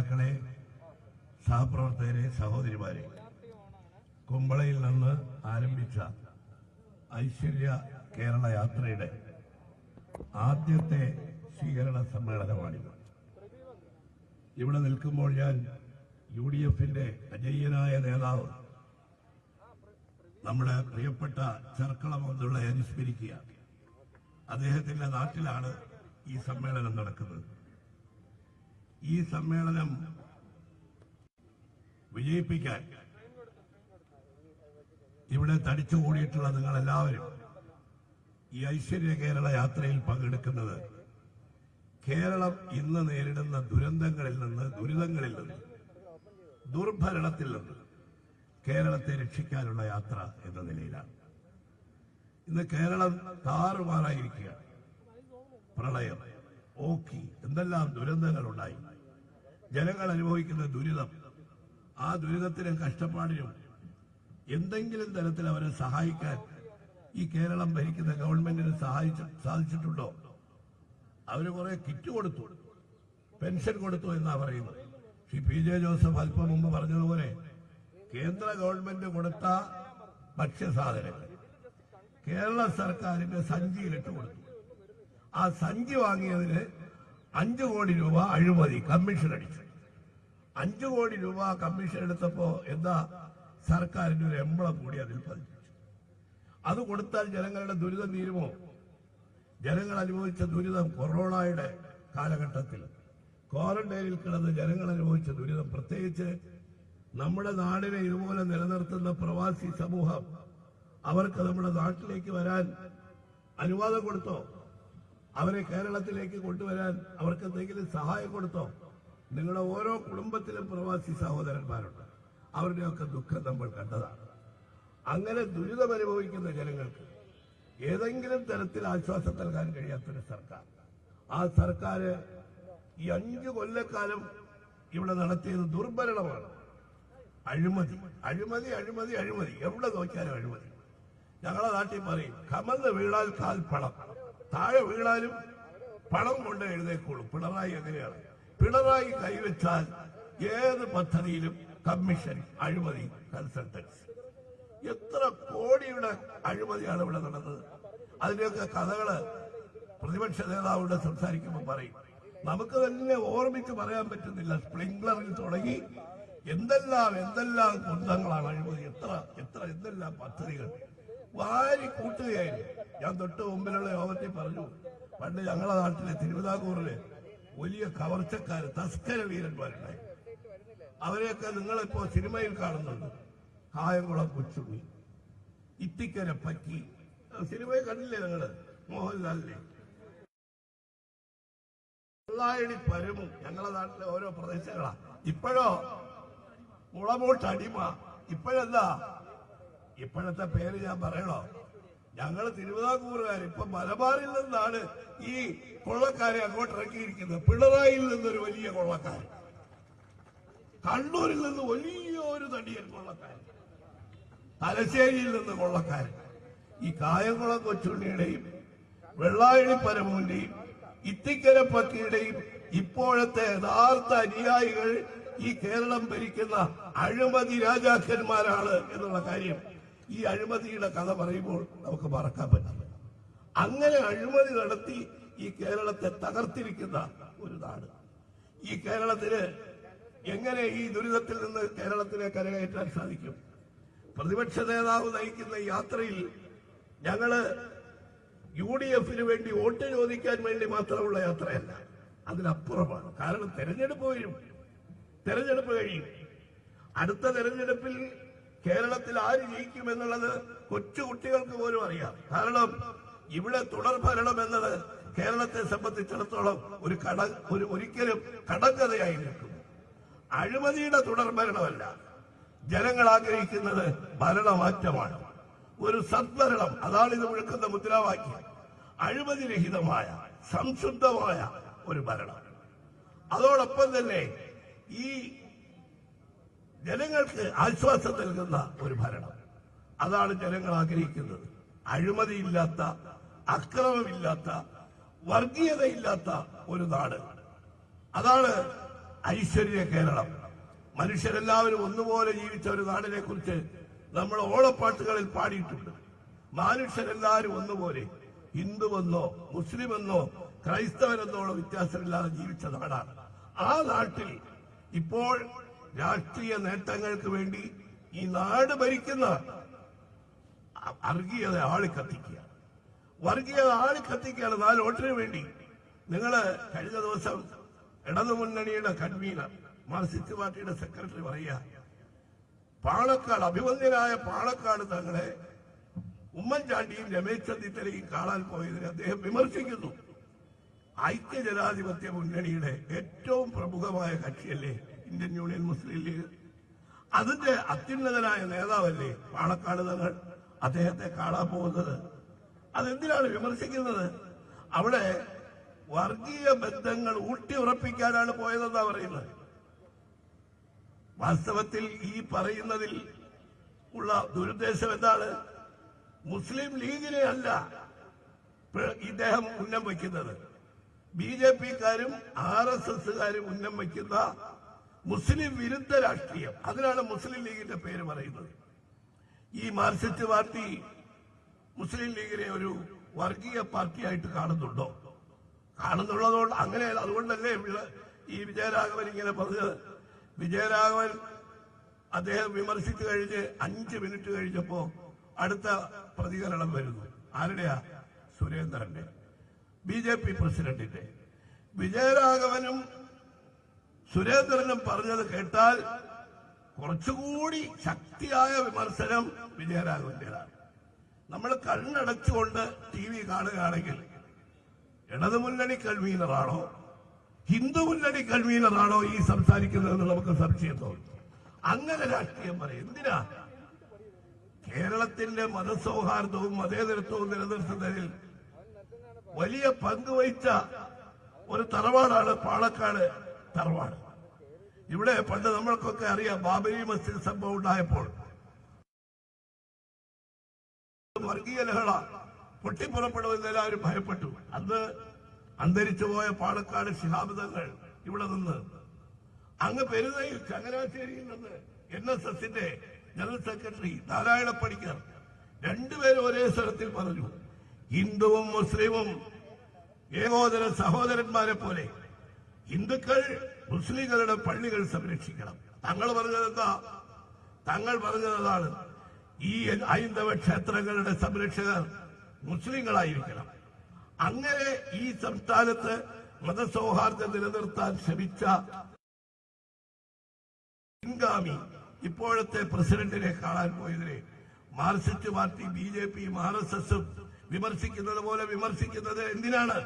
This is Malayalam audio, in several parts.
നേതാക്കളെ, സഹപ്രവർത്തകരെ, സഹോദരിമാരെ, കുമ്പളയിൽ നിന്ന് ആരംഭിച്ച ഐശ്വര്യ കേരള യാത്രയുടെ ആദ്യത്തെ സ്വീകരണ സമ്മേളനമാണിത്. ഇവിടെ നിൽക്കുമ്പോൾ ഞാൻ UDFന്റെ അജയ്യനായ നേതാവ് നമ്മുടെ പ്രിയപ്പെട്ട ചെർക്കളം അബ്ദുള്ളയെ അനുസ്മരിക്കുക. അദ്ദേഹത്തിന്റെ നാട്ടിലാണ് ഈ സമ്മേളനം നടക്കുന്നത്. ഈ സമ്മേളനം വിജയിപ്പിക്കാൻ ഇവിടെ തടിച്ചുകൂടിയിട്ടുള്ള നിങ്ങളെല്ലാവരും ഈ ഐശ്വര്യ കേരള യാത്രയിൽ പങ്കെടുക്കുന്നത് കേരളം ഇന്ന് നേരിടുന്ന ദുരന്തങ്ങളിൽ നിന്ന്, ദുരിതങ്ങളിൽ നിന്ന്, ദുർഭരണത്തിൽ നിന്ന് കേരളത്തെ രക്ഷിക്കാനുള്ള യാത്ര എന്ന നിലയിലാണ്. ഇന്ന് കേരളം താറുമാറായിരിക്കുകയാണ്. പ്രളയം, ഓഖി, എന്തെല്ലാം ദുരന്തങ്ങളുണ്ടായി. ജനങ്ങൾ അനുഭവിക്കുന്ന ദുരിതം, ആ ദുരിതത്തിനും കഷ്ടപ്പാടിനും എന്തെങ്കിലും തരത്തിൽ അവരെ സഹായിക്കാൻ ഈ കേരളം ഭരിക്കുന്ന ഗവൺമെന്റിന് സാധിച്ചിട്ടുണ്ടോ? അവര് കുറെ കിറ്റ് കൊടുത്തു, പെൻഷൻ കൊടുത്തു എന്നാ പറയുന്നത്. ശ്രീ PJ ജോസഫ് അല്പം മുമ്പ് പറഞ്ഞതുപോലെ കേന്ദ്ര ഗവൺമെന്റ് കൊടുത്ത ഭക്ഷ്യസാധനങ്ങൾ കേരള സർക്കാരിന്റെ സഞ്ചിയിലിട്ട് കൊടുത്തു. ആ സഞ്ചി വാങ്ങിയതിന് 5 കോടി രൂപ അഴിമതി, കമ്മീഷൻ അടിച്ചു. 5 കോടി രൂപ കമ്മീഷൻ എടുത്തപ്പോ എന്താ, സർക്കാരിന്റെ ഒരു എംബ്ലം കൂടി അതിൽ പതിപ്പിച്ചു. അത് കൊടുത്താൽ ജനങ്ങളുടെ ദുരിതം തീരുമോ? ജനങ്ങൾ അനുഭവിച്ച ദുരിതം, കൊറോണയുടെ കാലഘട്ടത്തിൽ ക്വാറന്റൈനിൽ കിടന്ന് ജനങ്ങൾ അനുഭവിച്ച ദുരിതം, പ്രത്യേകിച്ച് നമ്മുടെ നാടിനെ ഇതുപോലെ നിലനിർത്തുന്ന പ്രവാസി സമൂഹം, അവർക്ക് നമ്മുടെ നാട്ടിലേക്ക് വരാൻ അനുവാദം കൊടുത്തോ? അവരെ കേരളത്തിലേക്ക് കൊണ്ടുവരാൻ അവർക്ക് എന്തെങ്കിലും സഹായം കൊടുത്തോ? നിങ്ങളുടെ ഓരോ കുടുംബത്തിലും പ്രവാസി സഹോദരന്മാരുണ്ട്. അവരുടെയൊക്കെ ദുഃഖം നമ്മൾ കണ്ടതാണ്. അങ്ങനെ ദുരിതം അനുഭവിക്കുന്ന ജനങ്ങൾക്ക് ഏതെങ്കിലും തരത്തിൽ ആശ്വാസം നൽകാൻ കഴിയാത്തൊരു സർക്കാർ, ആ സർക്കാർ ഈ 5 കൊല്ലക്കാലം ഇവിടെ നടത്തിയത് ദുർഭരണമാണ്. അഴിമതി, അഴിമതി, അഴിമതി, അഴിമതി. എവിടെ നോക്കിയാലും അഴിമതി. ഞങ്ങളെ നാട്ടിൽ പറയും, കമന്ന് വീണാൽ കാൽ പണം, താഴെ വീണാലും പണം കൊണ്ട് എഴുന്നേക്കുള്ളൂ. പിണറായി എങ്ങനെയാണ്? പിണറായി കൈവച്ചാൽ ഏത് പദ്ധതിയിലും കമ്മീഷൻ, അഴിമതി, കൺസൾട്ടൻസി. എത്ര കോടിയുടെ അഴിമതിയാണ് ഇവിടെ നടന്നത്. അതിന്റെയൊക്കെ കഥകള് പ്രതിപക്ഷ നേതാവിടെ സംസാരിക്കുമ്പോൾ പറയും. നമുക്ക് തന്നെ ഓർമ്മിച്ച് പറയാൻ പറ്റുന്നില്ല. സ്പ്രിംഗ്ലറിൽ തുടങ്ങി എന്തെല്ലാം കുന്തങ്ങളാണ് അഴിമതി, എന്തെല്ലാം പദ്ധതികൾ വാരി കൂട്ടുകയായിരുന്നു. ഞാൻ തൊട്ട് മുമ്പിലുള്ള യോഗത്തിൽ പറഞ്ഞു, പണ്ട് ഞങ്ങളുടെ നാട്ടിലെ തിരുവിതാംകൂറില് വലിയ കവർച്ചക്കാര്, തസ്കര വീരന്മാരുണ്ടായി. അവരെയൊക്കെ നിങ്ങളിപ്പോ സിനിമയിൽ കാണുന്നുണ്ട്. കായംകുളം കൊച്ചുണ്ണി, ഇത്തിക്കര പക്കി, സിനിമയിൽ കണ്ടില്ലേ നിങ്ങള്? മോഹൻലാലിനെ. വെള്ളായണി പരമും ഞങ്ങളുടെ നാട്ടിലെ ഓരോ പ്രദേശങ്ങളാ. ഇപ്പോഴോ മുളമൂട്ട് അടിമ. ഇപ്പോഴെന്താ? ഇപ്പോഴത്തെ പേര് ഞാൻ പറയണോ? ഞങ്ങള് തിരുവിതാംകൂറുകാർ ഇപ്പൊ മലബാറിൽ നിന്നാണ് ഈ കൊള്ളക്കാരെ അങ്ങോട്ട് ഇറക്കിയിരിക്കുന്നത്. പിണറായിയിൽ നിന്നൊരു വലിയ കൊള്ളക്കാരൻ, കണ്ണൂരിൽ നിന്ന് വലിയൊരു തടിയൻ കൊള്ളക്കാരൻ, തലശ്ശേരിയിൽ നിന്ന് കൊള്ളക്കാരൻ. ഈ കായംകുളം കൊച്ചുണ്ണിയുടെയും വെള്ളായണി പരമുവിന്റെയും ഇത്തിക്കര പക്കിയുടെയും ഇപ്പോഴത്തെ യഥാർത്ഥ അനുയായികൾ ഈ കേരളം ഭരിക്കുന്ന അഴിമതി രാജാക്കന്മാരാണ് എന്നുള്ള കാര്യം ഈ അഴിമതിയുടെ കഥ പറയുമ്പോൾ നമുക്ക് മറക്കാൻ പറ്റില്ല. അങ്ങനെ അഴിമതി നടത്തി ഈ കേരളത്തെ തകർത്തിരിക്കുന്ന ഒരു നാട്. ഈ കേരളത്തിന് എങ്ങനെ ഈ ദുരിതത്തിൽ നിന്ന് കേരളത്തിനെ കരകയറ്റാൻ സാധിക്കും? പ്രതിപക്ഷ നേതാവ് നയിക്കുന്ന യാത്രയിൽ ഞങ്ങള് UDFന് വേണ്ടി വോട്ട് ചോദിക്കാൻ വേണ്ടി മാത്രമുള്ള യാത്രയല്ല, അതിനപ്പുറമാണ്. കാരണം തെരഞ്ഞെടുപ്പ് വരും, തെരഞ്ഞെടുപ്പ് കഴിയും. അടുത്ത തെരഞ്ഞെടുപ്പിൽ കേരളത്തിൽ ആര് ജയിക്കുമെന്നുള്ളത് കൊച്ചുകുട്ടികൾക്ക് പോലും അറിയാം. കാരണം ഇവിടെ തുടർ ഭരണം എന്നത് കേരളത്തെ സംബന്ധിച്ചിടത്തോളം ഒരിക്കലും കടങ്കഥയായി നിൽക്കുന്നു. അഴിമതിയുടെ തുടർ ഭരണമല്ല. ജനങ്ങൾ ആഗ്രഹിക്കുന്നത് ഭരണമാറ്റമാണ്, ഒരു സദ്ഭരണം. അതാണ് ഇത് മുഴക്കുന്ന മുദ്രാവാക്യം. അഴിമതിരഹിതമായ സംശുദ്ധമായ ഒരു ഭരണം. അതോടൊപ്പം തന്നെ ഈ ജനങ്ങൾക്ക് ആശ്വാസം നൽകുന്ന ഒരു ഭരണം. അതാണ് ജനങ്ങൾ ആഗ്രഹിക്കുന്നത്. അഴിമതിയില്ലാത്ത, അക്രമമില്ലാത്ത, വർഗീയതയില്ലാത്ത ഒരു നാട്. അതാണ് ഐശ്വര്യ കേരളം, മനുഷ്യരെല്ലാവരും ഒന്നുപോലെ ജീവിച്ച ഒരു നാടിനെ കുറിച്ച് നമ്മൾ ഓളപ്പാട്ടുകളിൽ പാടിയിട്ടുണ്ട്. മനുഷ്യരെല്ലാവരും ഒന്നുപോലെ, ഹിന്ദുവെന്നോ മുസ്ലിമെന്നോ ക്രൈസ്തവനെന്നോളം വ്യത്യാസമില്ലാതെ ജീവിച്ച നാടാണ്. ആ നാട്ടിൽ ഇപ്പോൾ രാഷ്ട്രീയ നേട്ടങ്ങൾക്ക് വേണ്ടി ഈ നാട് ഭരിക്കുന്ന വർഗീയത ആളിക്കത്തിക്കുക, വർഗീയത ആളിക്കത്തിക്കുകയാണ് 4 വോട്ടിന് വേണ്ടി. നിങ്ങള് കഴിഞ്ഞ ദിവസം ഇടതുമുന്നണിയുടെ കൺവീനർ, മാർക്സിസ്റ്റ് പാർട്ടിയുടെ സെക്രട്ടറി പറയുക, പാണക്കാട്, അഭിമന്യനായ പാണക്കാട് തങ്ങളെ ഉമ്മൻചാണ്ടിയും രമേശ് ചെന്നിത്തലയും കാണാൻ പോയതിന് അദ്ദേഹം വിമർശിക്കുന്നു. ഐക്യജനാധിപത്യ മുന്നണിയുടെ ഏറ്റവും പ്രമുഖമായ കക്ഷിയല്ലേ ഇന്ത്യൻ യൂണിയൻ മുസ്ലിം ലീഗ്? അതിന്റെ അത്യുന്നതനായ നേതാവല്ലേ പാണക്കാട് തങ്ങൾ? അദ്ദേഹത്തെ കാണാൻ പോകുന്നത് അതെന്തിനാണ് വിമർശിക്കുന്നത്? അവിടെ വർഗീയ ബന്ധങ്ങൾ ഊട്ടി ഉറപ്പിക്കാനാണ് പോയതെന്നാ പറയുന്നത്. വാസ്തവത്തിൽ ഈ പറയുന്നതിൽ ഉള്ള ദുരുദ്ദേശം എന്താണ്? മുസ്ലിം ലീഗിനെ അല്ല ഇദ്ദേഹം ഉന്നം വയ്ക്കുന്നത്, BJPക്കാരും RSSകാരും ഉന്നം വയ്ക്കുന്ന മുസ്ലിം വിരുദ്ധ രാഷ്ട്രീയം, അതിനാണ് മുസ്ലിം ലീഗിന്റെ പേര് പറയുന്നത്. ഈ മാർക്സിസ്റ്റ് പാർട്ടി മുസ്ലിം ലീഗിനെ ഒരു വർഗീയ പാർട്ടിയായിട്ട് കാണുന്നുണ്ടോ? കാണുന്നുള്ളതുകൊണ്ട് അങ്ങനെ, അതുകൊണ്ടല്ലേ ഈ വിജയരാഘവൻ ഇങ്ങനെ പറഞ്ഞത്. വിജയരാഘവൻ അദ്ദേഹം വിമർശിച്ചു കഴിഞ്ഞ് 5 മിനിറ്റ് കഴിഞ്ഞപ്പോ അടുത്ത പ്രതികരണം വരുന്നു. ആരുടെയാ? സുരേന്ദ്രന്റെ, BJP പ്രസിഡന്റിന്റെ. വിജയരാഘവനും സുരേന്ദ്രനും പറഞ്ഞത് കേട്ടാൽ കുറച്ചുകൂടി ശക്തിയായ വിമർശനം വിജയരാഘവന്റേതാണ്. നമ്മൾ കണ്ണടച്ചുകൊണ്ട് TV കാണുകയാണെങ്കിൽ ഇടതുമുന്നണി കൺവീനറാണോ ഹിന്ദു മുന്നണി കൺവീനറാണോ ഈ സംസാരിക്കുന്നതെന്ന് നമുക്ക് സംശയം തോന്നും. അങ്ങനെ രാഷ്ട്രീയം പറയും. എന്തിനാ? കേരളത്തിന്റെ മതസൗഹാർദ്ദവും മതേതരത്വവും നിലനിർത്തുന്നതിൽ വലിയ പങ്ക് വഹിച്ച ഒരു തറവാടാണ് പാണക്കാട് തറവാട്. ഇവിടെ പണ്ട് നമ്മൾക്കൊക്കെ അറിയാം, ബാബരി മസ്ജിദ് സംഭവം ഉണ്ടായപ്പോൾ വർഗീയ ലഹള പൊട്ടിപ്പുറപ്പെടുമെന്ന് എല്ലാവരും ഭയപ്പെട്ടു. അന്ന് അന്തരിച്ചുപോയ പാണക്കാട് ശിഹാബ് തങ്ങൾ ഇവിടെ നിന്ന് അങ്ങ് പെരുന്നയിൽ ചങ്ങനാശ്ശേരിയിൽ നിന്ന് NSSന്റെ ജനറൽ സെക്രട്ടറി നാരായണ പണിക്കർ രണ്ടുപേരും ഒരേ സ്ഥലത്തിൽ പറഞ്ഞു, ഹിന്ദുവും മുസ്ലിമും ഏകോദര സഹോദരന്മാരെ പോലെ ഹിന്ദുക്കൾ മുസ്ലിങ്ങളുടെ പള്ളികൾ സംരക്ഷിക്കണം. തങ്ങൾ പറഞ്ഞതെന്താ? തങ്ങൾ പറഞ്ഞതാണ്, ഈ ഹൈന്ദവ ക്ഷേത്രങ്ങളുടെ സംരക്ഷകർ മുസ്ലിങ്ങളായിരിക്കണം. അങ്ങനെ ഈ സംസ്ഥാനത്ത് മതസൗഹാർദ്ദം നിലനിർത്താൻ ശ്രമിച്ച പിൻഗാമി ഇപ്പോഴത്തെ പ്രസിഡന്റിനെ കാണാൻ പോയതിനെ മാർക്സിസ്റ്റ് പാർട്ടി BJPയും RSSും വിമർശിക്കുന്നത് പോലെ വിമർശിക്കുന്നത് എന്തിനാണ്?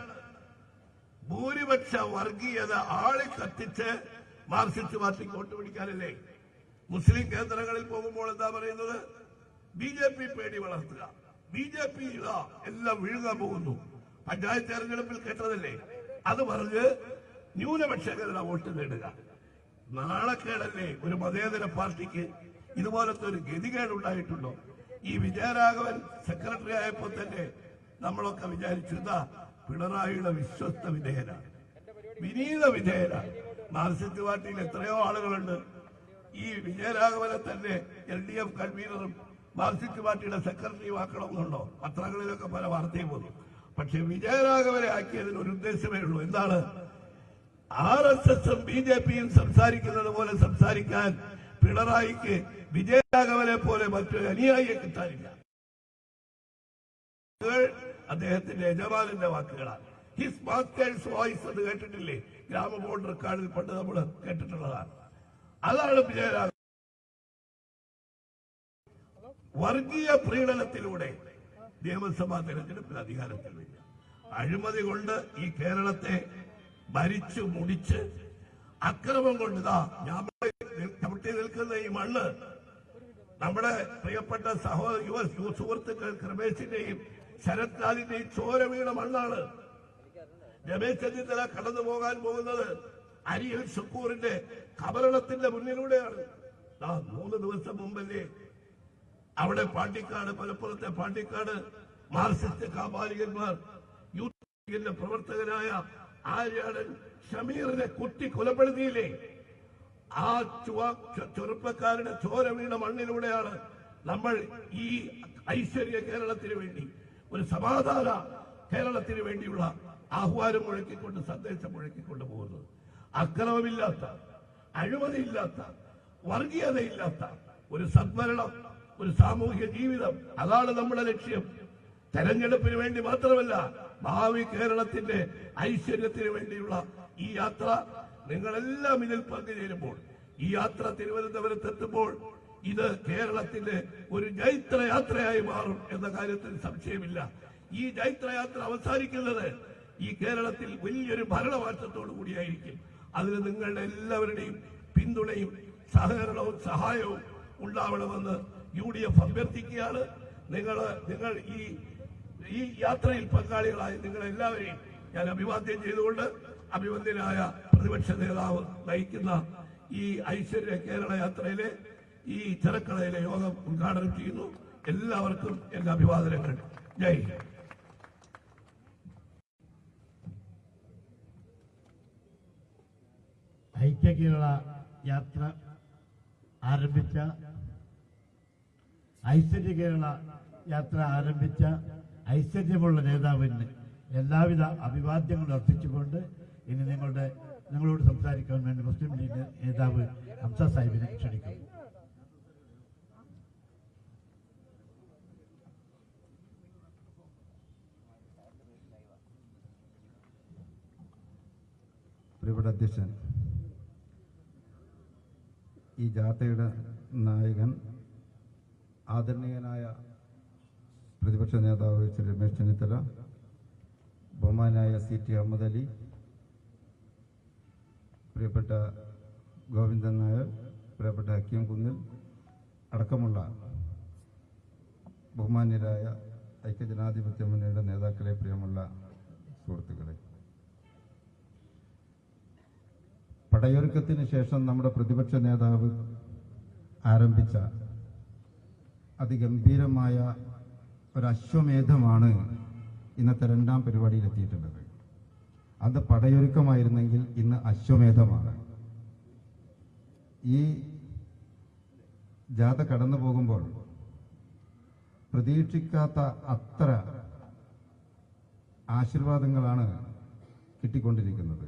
ഭൂരിപക്ഷ വർഗീയത ആളിക്കത്തിച്ച് മാർക്സിസ്റ്റ് പാർട്ടിക്ക് വോട്ട് പിടിക്കാനല്ലേ? മുസ്ലിം കേന്ദ്രങ്ങളിൽ പോകുമ്പോൾ എന്താ പറയുന്നത്? BJP പേടി വളർത്തുക, BJP ഇതാ എല്ലാം വീഴുകാൻ പോകുന്നു. പഞ്ചായത്ത് തെരഞ്ഞെടുപ്പിൽ കേട്ടതല്ലേ? അത് പറഞ്ഞ് ന്യൂനപക്ഷങ്ങളുടെ വോട്ട് നേടുക. നാണക്കേടല്ലേ ഒരു മതേതര പാർട്ടിക്ക്? ഇതുപോലത്തെ ഒരു ഗതികേടുണ്ടായിട്ടുണ്ടോ? ഈ വിജയരാഘവൻ സെക്രട്ടറി ആയപ്പോൾ തന്നെ നമ്മളൊക്കെ വിചാരിച്ചു, ഇതാ പിണറായിയുടെ വിശ്വസ്ത വിധേയനാണ്, വിനീത വിധേയനാണ്. മാർക്സിസ്റ്റ് പാർട്ടിയിൽ എത്രയോ ആളുകളുണ്ട്. ഈ വിജയരാഘവനെ തന്നെ LDF കൺവീനറും മാർക്സിസ്റ്റ് പാർട്ടിയുടെ സെക്രട്ടറിയും ആക്കണമെന്നുണ്ടോ? പത്രങ്ങളിലൊക്കെ പല വാർത്തയും വന്നു. പക്ഷെ വിജയരാഘവനെ ആക്കിയതിന് ഒരു ഉദ്ദേശമേ ഉള്ളൂ. എന്താണ്? RSSും BJPയും സംസാരിക്കുന്നത് പോലെ സംസാരിക്കാൻ പിണറായിക്ക് വിജയരാഘവനെ പോലെ മറ്റൊരു അനുയായിയെ കിട്ടാനില്ല. അദ്ദേഹത്തിന്റെ യജമാനന്റെ വാക്കുകളാണ്. ഹിസ് മാസ്റ്റേഴ്സ് വോയിസ് എന്ന് കേട്ടിട്ടില്ലേ? ഗ്രാമ ബോർഡ് റെക്കോർഡിൽ പണ്ട് നമ്മൾ കേട്ടിട്ടുള്ളതാണ്. അതാണ് വിജയരാഘവൻ. വർഗീയ പ്രീണനത്തിലൂടെ നിയമസഭാ തെരഞ്ഞെടുപ്പിൽ അധികാരത്തിൽ വരിക, അഴിമതി കൊണ്ട് ഈ കേരളത്തെ ഭരിച്ചു മുടിച്ച്, അക്രമം കൊണ്ട് ഇതാ ഞാൻ ചവിട്ടി നിൽക്കുന്ന ഈ മണ്ണ് നമ്മുടെ പ്രിയപ്പെട്ട സുഹൃത്തുക്കൾ രമേശിന്റെയും ശരത് ലാലിന്റെയും ചോര വീണ മണ്ണാണ്. രമേശ് ചെന്നിത്തല കടന്നു പോകാൻ പോകുന്നത് അരിയൽ ഷുക്കൂറിന്റെ കബറടത്തിന്റെ മുന്നിലൂടെയാണ്. 3 ദിവസം മുമ്പല്ലേ അവിടെ പാണ്ടിക്കാട്, മലപ്പുറത്തെ പാണ്ടിക്കാട് മാർക്സിസ്റ്റ് കാപാലികന്മാർ യൂത്ത് ലീഗിന്റെ പ്രവർത്തകനായ ആര്യാടൻ ഷമീറിനെ കുത്തി കൊലപ്പെടുത്തിയില്ലേ? ആ ചെറുപ്പക്കാരുടെ ചോര വീണ മണ്ണിലൂടെയാണ് നമ്മൾ ഈ ഐശ്വര്യ കേരളത്തിന് വേണ്ടി, ഒരു സമാധാന കേരളത്തിന് വേണ്ടിയുള്ള ആഹ്വാനം മുഴക്കിക്കൊണ്ട്, സന്ദേശം മുഴക്കിക്കൊണ്ട് പോകുന്നത്. അക്രമമില്ലാത്ത, അഴിമതിയില്ലാത്ത, വർഗീയതയില്ലാത്ത ഒരു സദ്ഭരണം, ഒരു സാമൂഹ്യ ജീവിതം, അതാണ് നമ്മുടെ ലക്ഷ്യം. തെരഞ്ഞെടുപ്പിന് വേണ്ടി മാത്രമല്ല, ഭാവി കേരളത്തിന്റെ ഐശ്വര്യത്തിന് വേണ്ടിയുള്ള ഈ യാത്ര നിങ്ങളെല്ലാം ഇതിൽ പങ്കുചേരുമ്പോൾ, ഈ യാത്ര തിരുവനന്തപുരത്തെത്തുമ്പോൾ ഇത് കേരളത്തിന്റെ ഒരു ജൈത്രയാത്രയായി മാറും എന്ന കാര്യത്തിൽ സംശയമില്ല. ഈ ജൈത്രയാത്ര അവസാനിക്കുന്നത് ഈ കേരളത്തിൽ വലിയൊരു ഭരണമാറ്റത്തോടു കൂടിയായിരിക്കും. അതിന് നിങ്ങളുടെ എല്ലാവരുടെയും പിന്തുണയും സഹകരണവും സഹായവും ഉണ്ടാവണമെന്ന് UDF അഭ്യർത്ഥിക്കുകയാണ്. നിങ്ങൾ ഈ യാത്രയിൽ പങ്കാളികളായ നിങ്ങളെല്ലാവരെയും ഞാൻ അഭിവാദ്യം ചെയ്തുകൊണ്ട്, അഭിവന്ദ്യനായ പ്രതിപക്ഷ നേതാവ് നയിക്കുന്ന ഈ ഐശ്വര്യ കേരള യാത്രയിലെ ഈ ചെറുക്കളയിലെ യോഗം ഉദ്ഘാടനം ചെയ്യുന്നു. എല്ലാവർക്കും എന്റെ അഭിവാദനങ്ങൾ. ജയ് ഹിന്ദ്. ഐക്യ കേരള യാത്ര ആരംഭിച്ച, ഐശ്വര്യ കേരള യാത്ര ആരംഭിച്ച ഐശ്വര്യമുള്ള നേതാവിന് എല്ലാവിധ അഭിവാദ്യങ്ങളും അർപ്പിച്ചുകൊണ്ട് ഇനി നിങ്ങളോട് സംസാരിക്കാൻ വേണ്ടി മുസ്ലിം ലീഗ് നേതാവ് ഹംസ സാഹിബിനെ ക്ഷണിക്കുന്നു. പ്രിയപ്പെട്ട അധ്യക്ഷൻ, ഈ ജാഥയുടെ നായകൻ ആദരണീയനായ പ്രതിപക്ഷ നേതാവ് ശ്രീ രമേശ് ചെന്നിത്തല, ബഹുമാനായ CT അഹമ്മദ് അലി, പ്രിയപ്പെട്ട ഗോവിന്ദൻ നായർ, പ്രിയപ്പെട്ട ഹക്കീം കുന്നിൽ അടക്കമുള്ള ബഹുമാന്യരായ ഐക്യജനാധിപത്യ മുന്നണിയുടെ നേതാക്കളെ, പ്രിയമുള്ള സുഹൃത്തുക്കളെ, പടയൊരുക്കത്തിന് ശേഷം നമ്മുടെ പ്രതിപക്ഷ നേതാവ് ആരംഭിച്ച അതിഗംഭീരമായ ഒരു അശ്വമേധമാണ് ഇന്നത്തെ രണ്ടാം പരിപാടിയിലെത്തിയിട്ടുള്ളത്. അത് പടയൊരുക്കമായിരുന്നെങ്കിൽ ഇന്ന് അശ്വമേധമാണ്. ഈ ജാഥ കടന്നു പോകുമ്പോൾ പ്രതീക്ഷിക്കാത്ത അത്ര ആശീർവാദങ്ങളാണ് കിട്ടിക്കൊണ്ടിരിക്കുന്നത്.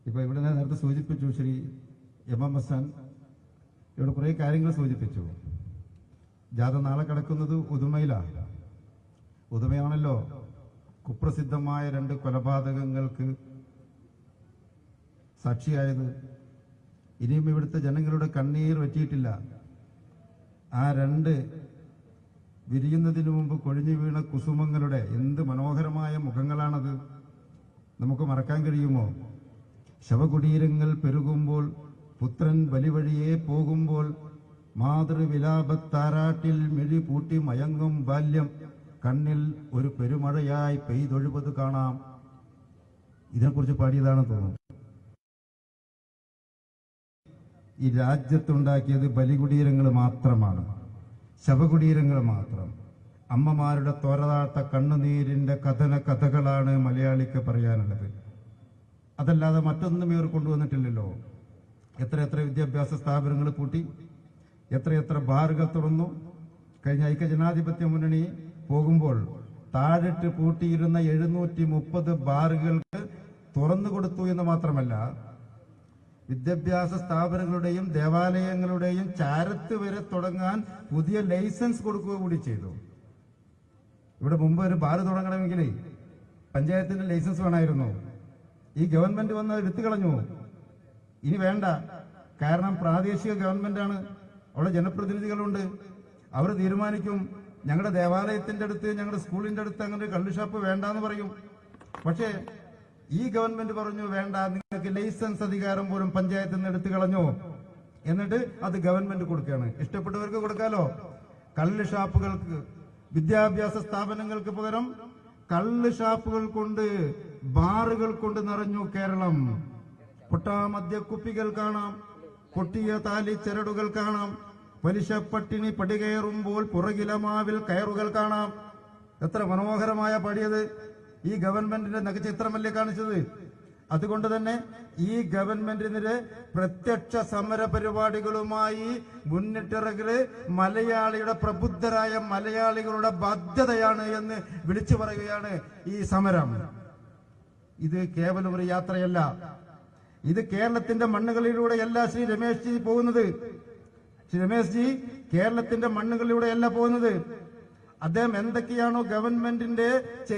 ഇപ്പോൾ ഇവിടെ നേരത്തെ സൂചിപ്പിച്ചു, ശ്രീ MM ഹസ്സാൻ ഇവിടെ കുറേ കാര്യങ്ങൾ സൂചിപ്പിച്ചു. ജാഥ നാളെ കിടക്കുന്നത് ഉദുമയിലാണ്. ഉദുമയാണല്ലോ കുപ്രസിദ്ധമായ 2 കൊലപാതകങ്ങൾക്ക് സാക്ഷിയായത്. ഇനിയും ഇവിടുത്തെ ജനങ്ങളുടെ കണ്ണീർ വറ്റിയിട്ടില്ല. ആ 2 വിരിയുന്നതിന് മുമ്പ് കൊഴിഞ്ഞു വീണ കുസുമങ്ങളുടെ എന്ത് മനോഹരമായ മുഖങ്ങളാണത്. നമുക്ക് മറക്കാൻ കഴിയുമോ? ശവകുടീരങ്ങൾ പെരുകുമ്പോൾ, പുത്രൻ ബലിവഴിയെ പോകുമ്പോൾ, മാതൃവിലാപത്താരാട്ടിൽ മിഴി പൂട്ടി മയങ്ങും ബാല്യം, കണ്ണിൽ ഒരു പെരുമഴയായി പെയ്തൊഴുപത് കാണാം. ഇതിനെക്കുറിച്ച് പാടിയതാണെന്ന് തോന്നുന്നു. ഈ രാജ്യത്തുണ്ടാക്കിയത് ബലികുടീരങ്ങൾ മാത്രമാണ്, ശവകുടീരങ്ങൾ മാത്രം. അമ്മമാരുടെ തോരതാത്ത കണ്ണുനീരിന്റെ കഥകളാണ് മലയാളിക്ക് പറയാനുള്ളത്. അതല്ലാതെ മറ്റൊന്നും ഇവർ കൊണ്ടുവന്നിട്ടില്ലല്ലോ. എത്ര വിദ്യാഭ്യാസ സ്ഥാപനങ്ങൾ പൂട്ടി, എത്ര ബാറുകൾ തുറന്നു. കഴിഞ്ഞ ഐക്യജനാധിപത്യ മുന്നണി പോകുമ്പോൾ താഴിട്ട് പൂട്ടിയിരുന്ന 730 ബാറുകൾക്ക് തുറന്നു കൊടുത്തു എന്ന് മാത്രമല്ല, വിദ്യാഭ്യാസ സ്ഥാപനങ്ങളുടെയും ദേവാലയങ്ങളുടെയും ചാരത്ത് വരെ തുടങ്ങാൻ പുതിയ ലൈസൻസ് കൊടുക്കുക കൂടി ചെയ്തു. ഇവിടെ മുമ്പ് ഒരു ബാർ തുടങ്ങണമെങ്കിൽ പഞ്ചായത്തിന്റെ ലൈസൻസ് വേണമായിരുന്നു. ഈ ഗവൺമെന്റ് വന്ന് എടുത്തു കളഞ്ഞു. ഇനി വേണ്ട, കാരണം പ്രാദേശിക ഗവൺമെന്റാണ്, അവിടെ ജനപ്രതിനിധികളുണ്ട്. അവർ തീരുമാനിക്കും. ഞങ്ങളുടെ ദേവാലയത്തിന്റെ അടുത്ത്, ഞങ്ങളുടെ സ്കൂളിന്റെ അടുത്ത് അങ്ങനെ ഒരു കള്ള് ഷാപ്പ് വേണ്ടെന്ന് പറയും. പക്ഷേ ഈ ഗവൺമെന്റ് പറഞ്ഞു വേണ്ട, നിങ്ങൾക്ക് ലൈസൻസ് അധികാരം പോലും പഞ്ചായത്തിൽ നിന്ന് എടുത്തു കളഞ്ഞു. എന്നിട്ട് അത് ഗവൺമെന്റ് കൊടുക്കുകയാണ്. ഇഷ്ടപ്പെട്ടവർക്ക് കൊടുക്കാലോ. കള്ള് ഷാപ്പുകൾക്ക്, വിദ്യാഭ്യാസ സ്ഥാപനങ്ങൾക്ക് പകരം കള്ള് ഷാപ്പുകൾ കൊണ്ട്, ബാറുകൾ കൊണ്ട് നിറഞ്ഞു കേരളം. പൊട്ടാമദ്യക്കുപ്പികൾ കാണാം, പൊട്ടിയ താലി ചരടുകൾ കാണാം, പലിശപ്പട്ടിണി പടികയറുമ്പോൾ പുറകിലമാവിൽ കയറുകൾ കാണാം. എത്ര മനോഹരമായ പാടിയത്! ഈ ഗവൺമെന്റിന്റെ നഖചിത്രമല്ലേ കാണിച്ചത്? അതുകൊണ്ട് തന്നെ ഈ ഗവൺമെന്റിനെതിരെ പ്രത്യക്ഷ സമര പരിപാടികളുമായി മുന്നിട്ടിറങ്ങല് മലയാളിയുടെ പ്രബുദ്ധരായ മലയാളികളുടെ ബാധ്യതയാണ് എന്ന് വിളിച്ചു പറയുകയാണ് ഈ സമരം. ഇത് കേവലം ഒരു യാത്രയല്ല. ഇത് കേരളത്തിന്റെ മണ്ണുകളിലൂടെയല്ല ശ്രീ രമേശ് ജി പോകുന്നത്. ശ്രീ രമേശ് ജി കേരളത്തിന്റെ മണ്ണുകളിലൂടെയല്ല പോകുന്നത്. അദ്ദേഹം എന്തൊക്കെയാണോ ഗവൺമെന്റിന്റെ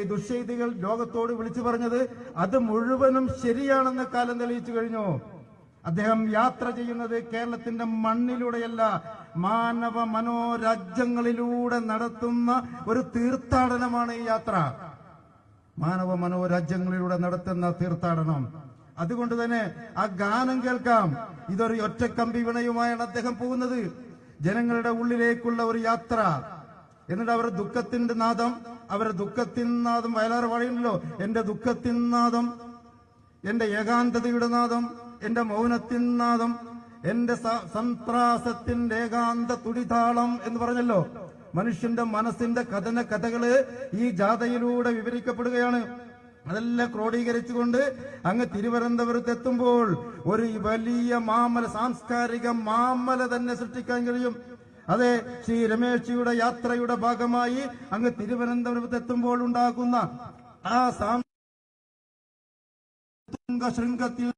ദുഷ്ചെയ്തികൾ ലോകത്തോട് വിളിച്ചു പറഞ്ഞത് അത് മുഴുവനും ശരിയാണെന്ന് കാലം തെളിയിച്ചു കഴിഞ്ഞു. അദ്ദേഹം യാത്ര ചെയ്യുന്നത് കേരളത്തിന്റെ മണ്ണിലൂടെയല്ല, മാനവ മനോരാജ്യങ്ങളിലൂടെ നടത്തുന്ന ഒരു തീർത്ഥാടനമാണ് ഈ യാത്ര. മാനവ മനോരാജ്യങ്ങളിലൂടെ നടത്തുന്ന തീർത്ഥാടനം. അതുകൊണ്ട് തന്നെ ആ ഗാനം കേൾക്കാം. ഇതൊരു ഒറ്റക്കമ്പി വിണയുമായാണ് അദ്ദേഹം പോകുന്നത്. ജനങ്ങളുടെ ഉള്ളിലേക്കുള്ള ഒരു യാത്ര. എന്നിട്ട് അവരുടെ ദുഃഖത്തിന്റെ നാദം വയലാർ പാടിയുണ്ടല്ലോ, എന്റെ ദുഃഖത്തിൻ നാദം, എന്റെ ഏകാന്തതയുടെ നാദം, എന്റെ മൗനത്തിൻ നാദം, എന്റെ സന്ത്രാസത്തിന്റെ ഏകാന്ത തുടിതാളം എന്ന് പറഞ്ഞല്ലോ. മനുഷ്യന്റെ മനസ്സിന്റെ കഥകള് ഈ ജാഥയിലൂടെ വിവരിക്കപ്പെടുകയാണ്. അതെല്ലാം ക്രോഡീകരിച്ചുകൊണ്ട് അങ്ങ് തിരുവനന്തപുരത്ത് എത്തുമ്പോൾ ഒരു വലിയ സാംസ്കാരിക മാമല തന്നെ സൃഷ്ടിക്കാൻ കഴിയും. അതെ, ശ്രീ രമേശ് ജിയുടെ യാത്രയുടെ ഭാഗമായി അങ്ങ് തിരുവനന്തപുരത്ത് എത്തുമ്പോൾ ഉണ്ടാകുന്ന ആ ശൃംഗത്തിൽ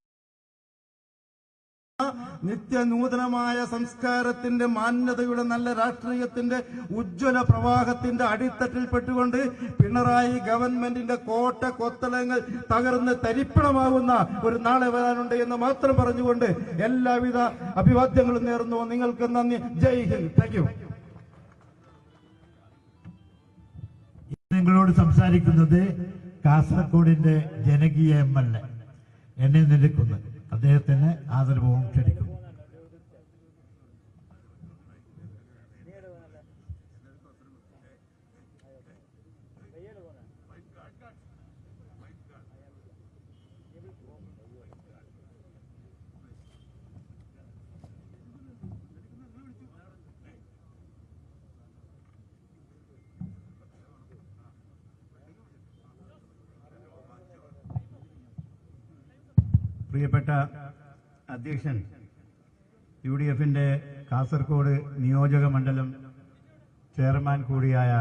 നിത്യനൂതനമായ സംസ്കാരത്തിന്റെ മാന്യതയുടെ നല്ല രാഷ്ട്രീയത്തിന്റെ ഉജ്ജ്വല പ്രവാഹത്തിന്റെ അടിത്തട്ടിൽപ്പെട്ടുകൊണ്ട് പിണറായി ഗവൺമെന്റിന്റെ കോട്ട കൊത്തളങ്ങൾ തകർന്ന് തരിപ്പണമാകുന്ന ഒരു നാളെ വരാനുണ്ട് എന്ന് മാത്രം പറഞ്ഞുകൊണ്ട് എല്ലാവിധ അഭിവാദ്യങ്ങളും നേർന്നു. നിങ്ങൾക്ക് നന്ദി. ജയ് ഹിന്ദ്. Thank you. നിങ്ങളോട് സംസാരിക്കുന്നത് കാസർഗോഡിന്റെ ജനകീയ MLA എന്നെ നിൽക്കുന്നു. അദ്ദേഹത്തിന് ആദരവും ക്ഷണിക്കുന്നു. പ്രിയപ്പെട്ട അധ്യക്ഷൻ, UDFന്റെ കാസർഗോഡ് നിയോജക മണ്ഡലം ചെയർമാൻ കൂടിയായ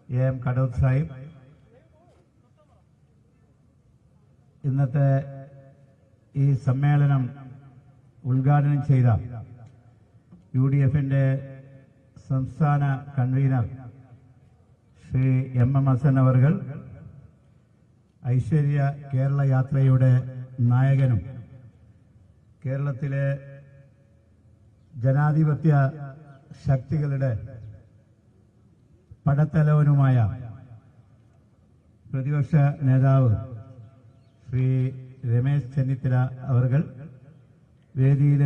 AM കടോത്ത് സാഹിബ്, ഇന്നത്തെ ഈ സമ്മേളനം ഉദ്ഘാടനം ചെയ്ത UDFന്റെ സംസ്ഥാന കൺവീനർ ശ്രീ MM ഹസൻ അവർകൾ, ഐശ്വര്യ കേരള യാത്രയുടെ നായകനും കേരളത്തിലെ ജനാധിപത്യ ശക്തികളുടെ പടത്തലവനുമായ പ്രതിപക്ഷ നേതാവ് ശ്രീ രമേശ് ചെന്നിത്തല അവർകൾ വേദിയിൽ